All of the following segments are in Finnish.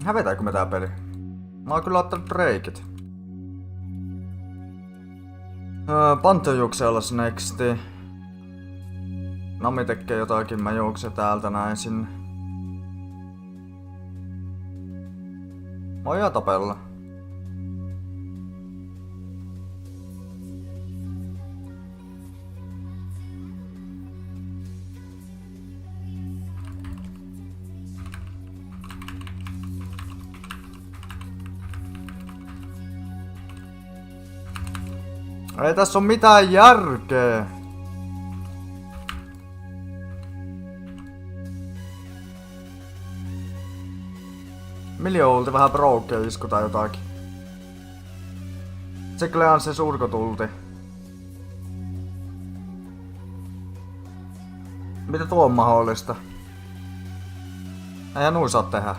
Hävetäänkö me tää peli? Mä oon kyllä ottanut reikit. Pantheon-juokseellas nexti. Nami tekee jotakin, mä juoksen täältä näin sinne. Mä oon ihan tapella. Ei tässä oo mitään järkeä. Miljoolti vähän broke isku tai jotakin. Tseklean se surkotulti. Mitä tuo on mahdollista? Eihän nuu saa tehdä.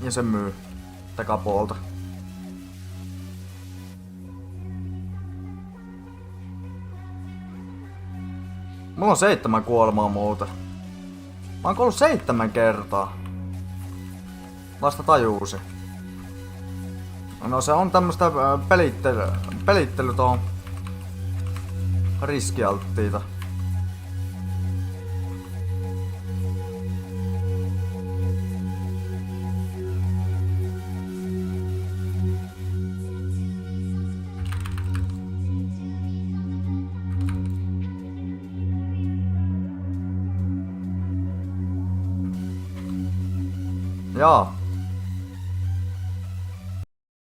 Ja se myy takapuolta. Mulla on 7 kuolemaa muuta. Mä oon kuollut 7 kertaa. Vasta tajuusin. No se on tämmöstä pelittely tuon riskialttiita. Jaa.